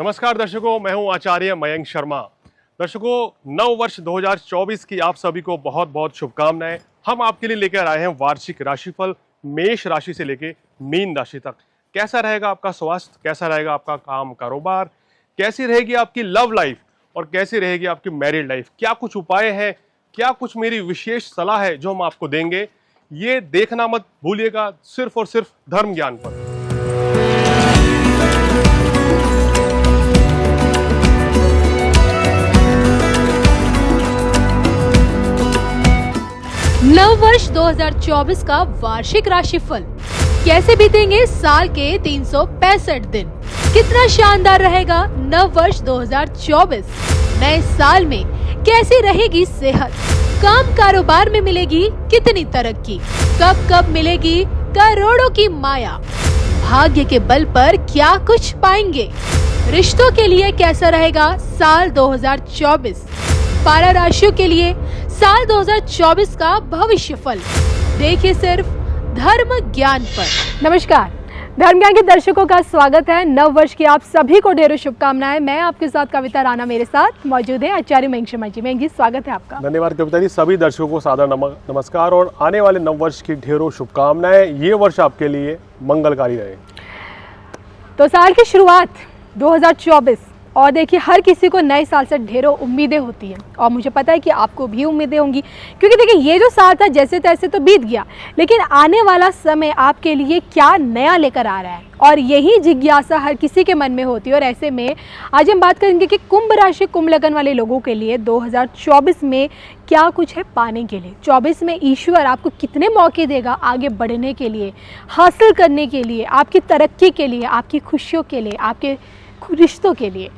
नमस्कार दर्शकों, मैं हूं आचार्य मयंक शर्मा। दर्शकों, नव वर्ष 2024 की आप सभी को बहुत बहुत शुभकामनाएं। हम आपके लिए लेकर आए हैं वार्षिक राशिफल मेष राशि से लेकर मीन राशि तक। कैसा रहेगा आपका स्वास्थ्य, कैसा रहेगा आपका काम कारोबार, कैसी रहेगी आपकी लव लाइफ और कैसी रहेगी आपकी मैरिड लाइफ, क्या कुछ उपाय है, क्या कुछ मेरी विशेष सलाह है जो हम आपको देंगे, ये देखना मत भूलिएगा सिर्फ और सिर्फ धर्म ज्ञान पर। नव वर्ष 2024 का वार्षिक राशिफल। कैसे बीतेंगे साल के 365 दिन, कितना शानदार रहेगा नव वर्ष 2024। नए साल में कैसी रहेगी सेहत, काम कारोबार में मिलेगी कितनी तरक्की, कब कब मिलेगी करोड़ों की माया, भाग्य के बल पर क्या कुछ पाएंगे, रिश्तों के लिए कैसा रहेगा साल 2024, 12 राशियों के लिए साल 2024 का भविष्यफल। देखिए सिर्फ धर्म ज्ञान पर। नमस्कार, धर्म ज्ञान के दर्शकों का स्वागत है। नव वर्ष की आप सभी को ढेरों शुभकामनाएं। मैं आपके साथ कविता राणा, मेरे साथ मौजूद है आचार्य मयंक शर्मा जी। मयंक जी, स्वागत है आपका। धन्यवाद कविता जी। सभी दर्शकों को सादर नमस्कार और आने वाले नव वर्ष की ढेरों शुभकामनाएं। ये वर्ष आपके लिए मंगलकारी रहे। तो साल की शुरुआत 2024, और देखिए हर किसी को नए साल से ढेरों उम्मीदें होती हैं और मुझे पता है कि आपको भी उम्मीदें होंगी, क्योंकि देखिए ये जो साल था जैसे तैसे तो बीत गया, लेकिन आने वाला समय आपके लिए क्या नया लेकर आ रहा है, और यही जिज्ञासा हर किसी के मन में होती है। और ऐसे में आज हम बात करेंगे कि कुंभ राशि, कुंभ लगन वाले लोगों के लिए 2024 में क्या कुछ है पाने के लिए। 24 में ईश्वर आपको कितने मौके देगा आगे बढ़ने के लिए, हासिल करने के लिए, आपकी तरक्की के लिए, आपकी खुशियों के लिए, आपके रिश्तों के लिए।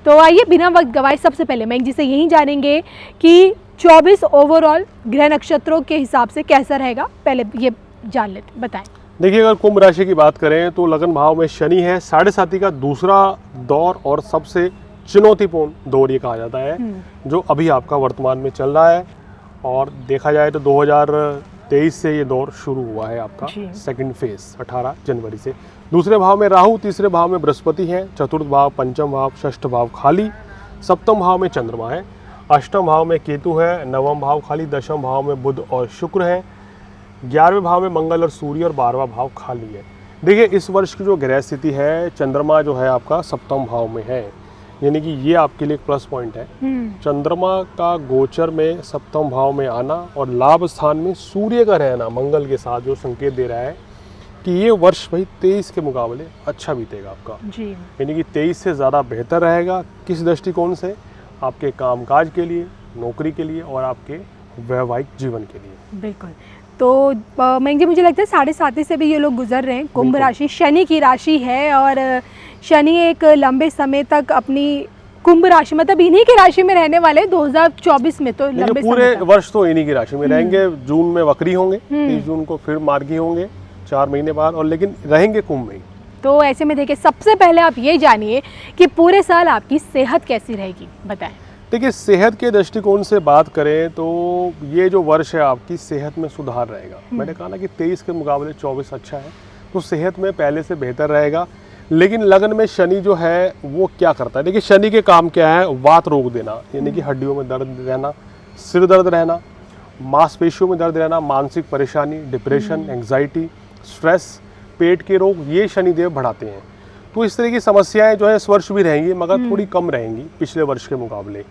तो आइए बिना वक्त गवाए सबसे पहले मैं जी से यही जानेंगे कि 24 ओवरऑल ग्रह नक्षत्रों के हिसाब से कैसा रहेगा, पहले ये जान लेते, बताएं। देखिए, अगर कुंभ राशि की बात करें तो लगन भाव में शनि है, 7.5 का दूसरा दौर और सबसे चुनौतीपूर्ण दौर ये कहा जाता है, जो अभी आपका वर्तमान में चल रहा है। और देखा जाए तो 2023 से ये दौर शुरू हुआ है आपका, सेकंड फेज 18 जनवरी से। दूसरे भाव में राहु, तीसरे भाव में बृहस्पति हैं, चतुर्थ भाव, पंचम भाव, षष्ठ भाव खाली, सप्तम भाव में चंद्रमा है, अष्टम भाव में केतु है, नवम भाव खाली, दशम भाव में बुध और शुक्र है, 11वें भाव में मंगल और सूर्य और 12वां भाव खाली है। देखिए, इस वर्ष की जो ग्रह स्थिति है, चंद्रमा जो है आपका सप्तम भाव में है, यानी कि ये आपके लिए एक प्लस पॉइंट है। चंद्रमा का गोचर में सप्तम भाव में आना और लाभ स्थान में सूर्य का रहना मंगल के साथ, जो संकेत दे रहा है कि ये वर्ष भाई 23 के मुकाबले अच्छा बीतेगा आपका, यानी कि 23 से ज़्यादा बेहतर रहेगा। किस दृष्टिकोण से? आपके कामकाज के लिए, नौकरी के लिए और आपके वैवाहिक जीवन के लिए। बिल्कुल। तो मयंक जी, मुझे लगता है 7.5 से भी ये लोग गुजर रहे हैं। कुंभ राशि शनि की राशि है और शनि एक लंबे समय तक अपनी कुंभ राशि, मतलब इन्हीं की राशि में रहने वाले 2024 में, तो लंबे पूरे वर्ष तो इन्हीं की राशि में रहेंगे। जून में वक्री होंगे, 30 जून को फिर मार्गी होंगे 4 महीने बाद, और लेकिन रहेंगे कुंभ में। तो ऐसे में देखिए, सबसे पहले आप ये जानिए कि पूरे साल आपकी सेहत कैसी रहेगी, बताएं। देखिए, सेहत के दृष्टिकोण से बात करें तो ये जो वर्ष है आपकी सेहत में सुधार रहेगा। मैंने कहा ना कि 23 के मुकाबले 24 अच्छा है, तो सेहत में पहले से बेहतर रहेगा। लेकिन लगन में शनि जो है वो क्या करता है? देखिए, शनि के काम क्या है? वात रोग देना, यानी कि हड्डियों में दर्द रहना, सिर दर्द रहना, मांसपेशियों में दर्द रहना, मानसिक परेशानी, डिप्रेशन, एंग्जाइटी, स्ट्रेस, पेट के रोग, ये शनिदेव बढ़ाते हैं। तो इस तरह की समस्याएं जो है इस वर्ष भी रहेंगी, मगर थोड़ी कम रहेंगी पिछले वर्ष के मुकाबले।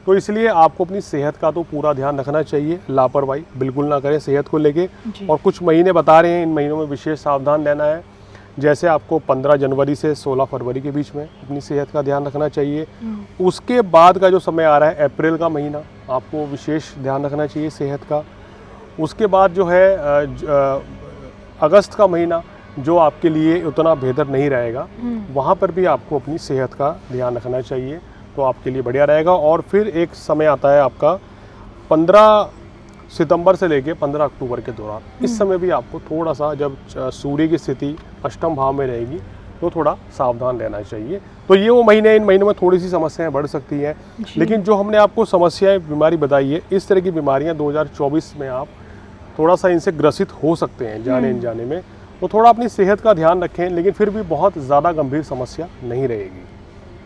तो इसलिए आपको अपनी सेहत का तो पूरा ध्यान रखना चाहिए, लापरवाही बिल्कुल ना करें सेहत को लेके। और कुछ महीने बता रहे हैं, इन महीनों में विशेष सावधान रहना है। जैसे आपको 15 जनवरी से 16 फरवरी के बीच में अपनी सेहत का ध्यान रखना चाहिए। उसके बाद का जो समय आ रहा है, अप्रैल का महीना, आपको विशेष ध्यान रखना चाहिए सेहत का। उसके बाद जो है अगस्त का महीना, जो आपके लिए उतना बेहतर नहीं रहेगा, वहाँ पर भी आपको अपनी सेहत का ध्यान रखना चाहिए, तो आपके लिए बढ़िया रहेगा। और फिर एक समय आता है आपका 15 सितंबर से लेके 15 अक्टूबर के दौरान। इस समय भी आपको थोड़ा सा, जब सूर्य की स्थिति अष्टम भाव में रहेगी, तो थोड़ा सावधान रहना चाहिए। तो ये वो महीने, इन महीनों में थोड़ी सी समस्याएं बढ़ सकती हैं, लेकिन जो हमने आपको समस्याएं, बीमारी बताई है, इस तरह की बीमारियां 2024 में आप थोड़ा सा इनसे ग्रसित हो सकते हैं जाने अनजाने में। तो थोड़ा अपनी सेहत का ध्यान रखें, लेकिन फिर भी बहुत ज़्यादा गंभीर समस्या नहीं रहेगी।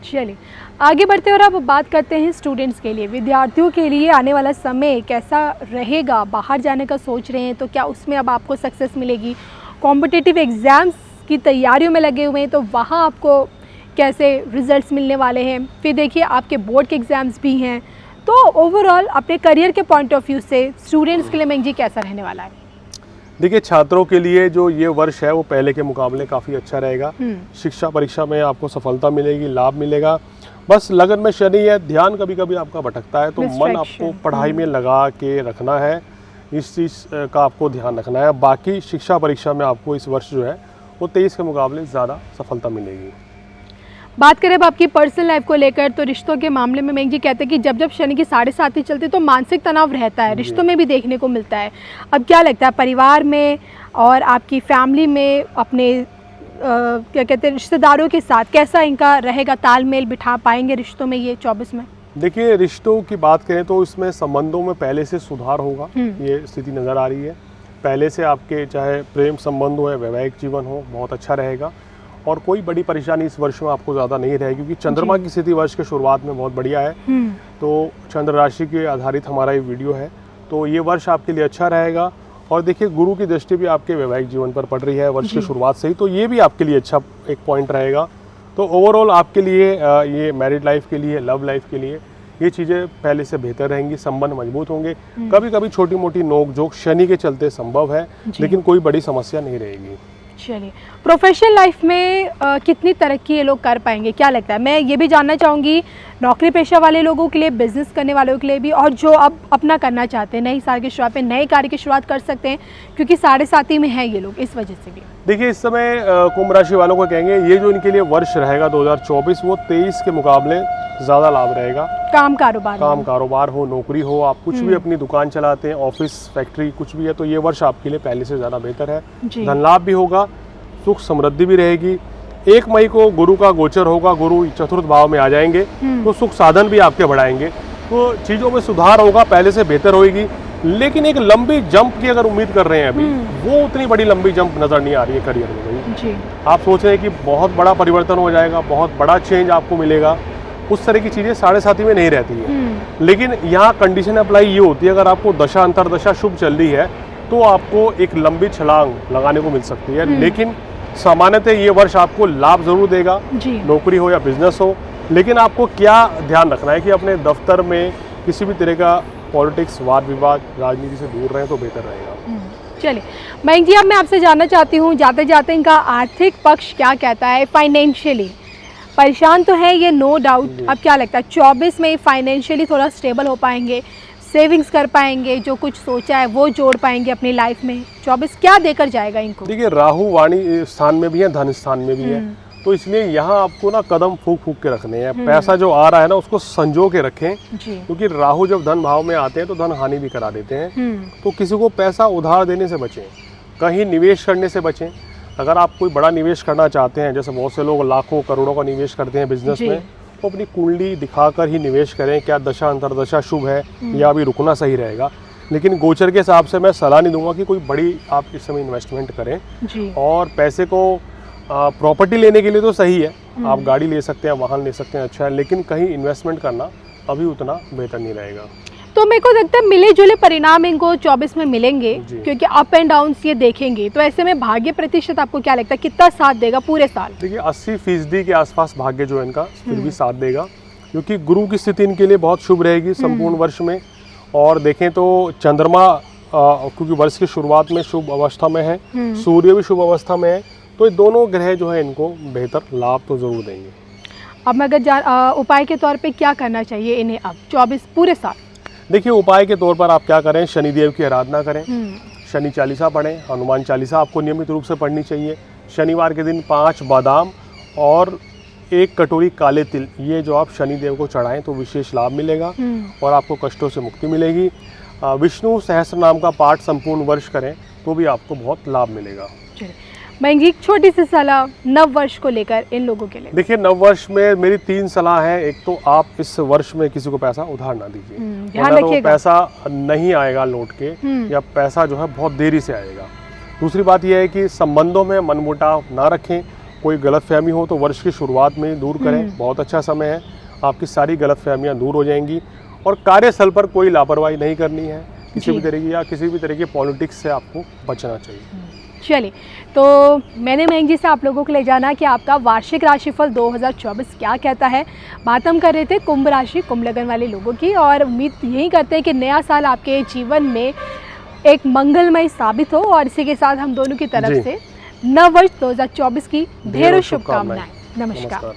चलिए आगे बढ़ते हैं और अब बात करते हैं स्टूडेंट्स के लिए, विद्यार्थियों के लिए आने वाला समय कैसा रहेगा। बाहर जाने का सोच रहे हैं तो क्या उसमें अब आपको सक्सेस मिलेगी? कॉम्पिटिटिव एग्ज़ाम्स की तैयारियों में लगे हुए हैं तो वहाँ आपको कैसे रिजल्ट्स मिलने वाले हैं? फिर देखिए आपके बोर्ड के एग्ज़ाम्स भी हैं, तो ओवरऑल अपने करियर के पॉइंट ऑफ व्यू से स्टूडेंट्स के लिए मैंग जी कैसा रहने वाला है? देखिए, छात्रों के लिए जो ये वर्ष है वो पहले के मुकाबले काफ़ी अच्छा रहेगा। शिक्षा परीक्षा में आपको सफलता मिलेगी, लाभ मिलेगा। बस लगन में शनि है, ध्यान कभी कभी आपका भटकता है, तो मन आपको पढ़ाई में लगा के रखना है, इस चीज़ का आपको ध्यान रखना है। बाकी शिक्षा परीक्षा में आपको इस वर्ष जो है वो 23 के मुकाबले ज़्यादा सफलता मिलेगी। बात करें अब आपकी पर्सनल लाइफ को लेकर, तो रिश्तों के मामले में मैंग जी कहते हैं कि जब जब शनि की 7.5 चलती तो मानसिक तनाव रहता है, रिश्तों में भी देखने को मिलता है। अब क्या लगता है परिवार में और आपकी फैमिली में अपने क्या कहते हैं रिश्तेदारों के साथ कैसा इनका रहेगा, तालमेल बिठा पाएंगे रिश्तों में ये 24 में? देखिए, रिश्तों की बात करें तो इसमें संबंधों में पहले से सुधार होगा, ये स्थिति नज़र आ रही है। पहले से आपके चाहे प्रेम संबंध हो या वैवाहिक जीवन हो, बहुत अच्छा रहेगा और कोई बड़ी परेशानी इस वर्ष में आपको ज़्यादा नहीं रहेगी, क्योंकि चंद्रमा की स्थिति वर्ष के शुरुआत में बहुत बढ़िया है। तो चंद्र राशि के आधारित हमारा ये वीडियो है, तो ये वर्ष आपके लिए अच्छा रहेगा। और देखिए, गुरु की दृष्टि भी आपके वैवाहिक जीवन पर पड़ रही है वर्ष की शुरुआत से ही, तो ये भी आपके लिए अच्छा एक पॉइंट रहेगा। तो ओवरऑल आपके लिए ये मैरिड लाइफ के लिए, लव लाइफ के लिए ये चीज़ें पहले से बेहतर रहेंगी, संबंध मजबूत होंगे। कभी कभी छोटी मोटी नोक झोंक शनि के चलते संभव है, लेकिन कोई बड़ी समस्या नहीं रहेगी। चलिए, प्रोफेशनल लाइफ में कितनी तरक्की ये लोग कर पाएंगे, क्या लगता है? मैं ये भी जानना चाहूँगी नौकरी पेशा वाले लोगों के लिए, बिजनेस करने वालों के लिए भी, और जो अब अपना करना चाहते हैं नई साल की शुरुआत में नए कार्य की शुरुआत कर सकते हैं, क्योंकि 7.5 में है ये लोग, इस वजह से भी। देखिए, इस समय कुंभ राशि वालों को कहेंगे ये जो इनके लिए वर्ष रहेगा 2024, वो 23 के मुकाबले ज़्यादा लाभ रहेगा। काम कारोबार हो, नौकरी हो, आप कुछ भी अपनी दुकान चलाते हैं, ऑफिस फैक्ट्री कुछ भी है, तो ये वर्ष आपके लिए पहले से ज़्यादा बेहतर है। धन लाभ भी होगा, सुख समृद्धि भी रहेगी। 1 मई को गुरु का गोचर होगा, गुरु चतुर्थ भाव में आ जाएंगे, तो सुख साधन भी आपके बढ़ाएंगे, तो चीज़ों में सुधार होगा, पहले से बेहतर होगी। लेकिन एक लंबी जंप की अगर उम्मीद कर रहे हैं अभी, वो उतनी बड़ी लंबी जंप नज़र नहीं आ रही है करियर में जी। आप सोच रहे हैं कि बहुत बड़ा परिवर्तन हो जाएगा, बहुत बड़ा चेंज आपको मिलेगा, उस तरह की चीज़ें 7.5 में नहीं रहती है। लेकिन यहाँ कंडीशन अप्लाई ये होती है, अगर आपको दशा अंतरदशा शुभ चल रही है तो आपको एक लंबी छलांग लगाने को मिल सकती है। लेकिन सामान्यतः ये वर्ष आपको लाभ जरूर देगा, नौकरी हो या बिजनेस हो। लेकिन आपको क्या ध्यान रखना है कि अपने दफ्तर में किसी भी तरह का पॉलिटिक्स, वाद विवाद, राजनीति से दूर रहें तो बेहतर रहेगा। चलिए मयंक जी, अब मैं आपसे जानना चाहती हूँ, जाते जाते इनका आर्थिक पक्ष क्या कहता है? फाइनेंशियली परेशान तो है ये, नो डाउट। अब क्या लगता है 24 में फाइनेंशियली थोड़ा स्टेबल हो पाएंगे, सेविंग्स कर पाएंगे, जो कुछ सोचा है वो जोड़ पाएंगे अपनी लाइफ में? 24 क्या देकर जाएगा इनको? देखिए, राहु वाणी स्थान में भी है, धन स्थान में भी है, तो इसलिए यहाँ आपको ना कदम फूक फूक के रखने हैं। पैसा जो आ रहा है ना उसको संजो के रखें, क्योंकि राहु जब धन भाव में आते हैं तो धन हानि भी करा देते हैं। तो किसी को पैसा उधार देने से बचें, कहीं निवेश करने से बचें। अगर आप कोई बड़ा निवेश करना चाहते हैं, जैसे बहुत से लोग लाखों करोड़ों का निवेश करते हैं बिजनेस में, तो अपनी कुंडली दिखाकर ही निवेश करें, क्या दशा अंतरदशा शुभ है या अभी रुकना सही रहेगा। लेकिन गोचर के हिसाब से मैं सलाह नहीं दूंगा कि कोई बड़ी आप इस समय इन्वेस्टमेंट करें। और पैसे को प्रॉपर्टी लेने के लिए तो सही है, आप गाड़ी ले सकते हैं, वाहन ले सकते हैं, अच्छा है, लेकिन कहीं इन्वेस्टमेंट करना अभी उतना बेहतर नहीं रहेगा। तो मेरे को लगता है मिले जुले परिणाम इनको 24 में मिलेंगे, क्योंकि अप एंड डाउन ये देखेंगे। तो ऐसे में भाग्य प्रतिशत आपको क्या लगता है कितना साथ देगा पूरे साल? देखिए, 80% के आसपास भाग्य जो है इनका फिर भी साथ देगा, क्योंकि गुरु की स्थिति इनके लिए बहुत शुभ रहेगी संपूर्ण वर्ष में। और देखें तो चंद्रमा क्योंकि वर्ष की शुरुआत में शुभ अवस्था में है, सूर्य भी शुभ अवस्था में है, तो ये दोनों ग्रह जो है इनको बेहतर लाभ तो जरूर देंगे। अब मैं अगर उपाय के तौर पे क्या करना चाहिए इन्हें अब 24 पूरे साल? देखिए, उपाय के तौर पर आप क्या करें, शनिदेव की आराधना करें, शनि चालीसा पढ़ें, हनुमान चालीसा आपको नियमित रूप से पढ़नी चाहिए। शनिवार के दिन 5 बादाम और 1 कटोरी काले तिल, ये जो आप शनिदेव को चढ़ाएं तो विशेष लाभ मिलेगा और आपको कष्टों से मुक्ति मिलेगी। विष्णु सहस्त्र नाम का पाठ संपूर्ण वर्ष करें तो भी आपको बहुत लाभ मिलेगा। मयंक जी, छोटी सी सलाह नव वर्ष को लेकर इन लोगों के लिए। देखिए, नव वर्ष में मेरी 3 सलाह है। एक तो आप इस वर्ष में किसी को पैसा उधार ना दीजिए, ध्यान रखिएगा, तो पैसा नहीं आएगा लौट के, या पैसा जो है बहुत देरी से आएगा। दूसरी बात यह है कि संबंधों में मनमुटाव ना रखें, कोई गलतफहमी हो तो वर्ष की शुरुआत में ही दूर करें, बहुत अच्छा समय है, आपकी सारी गलतफहमियां दूर हो जाएंगी। और कार्यस्थल पर कोई लापरवाही नहीं करनी है, किसी भी तरह की, या किसी भी तरह की पॉलिटिक्स से आपको बचना चाहिए। चलिए, तो मैंने मयंक जी से आप लोगों को ले जाना कि आपका वार्षिक राशिफल 2024 क्या कहता है। बात हम कर रहे थे कुंभ राशि, कुंभ लगन वाले लोगों की, और उम्मीद यही करते हैं कि नया साल आपके जीवन में एक मंगलमय साबित हो। और इसी के साथ हम दोनों की तरफ से नव वर्ष 2024 की ढेरों शुभकामनाएं। नमस्कार।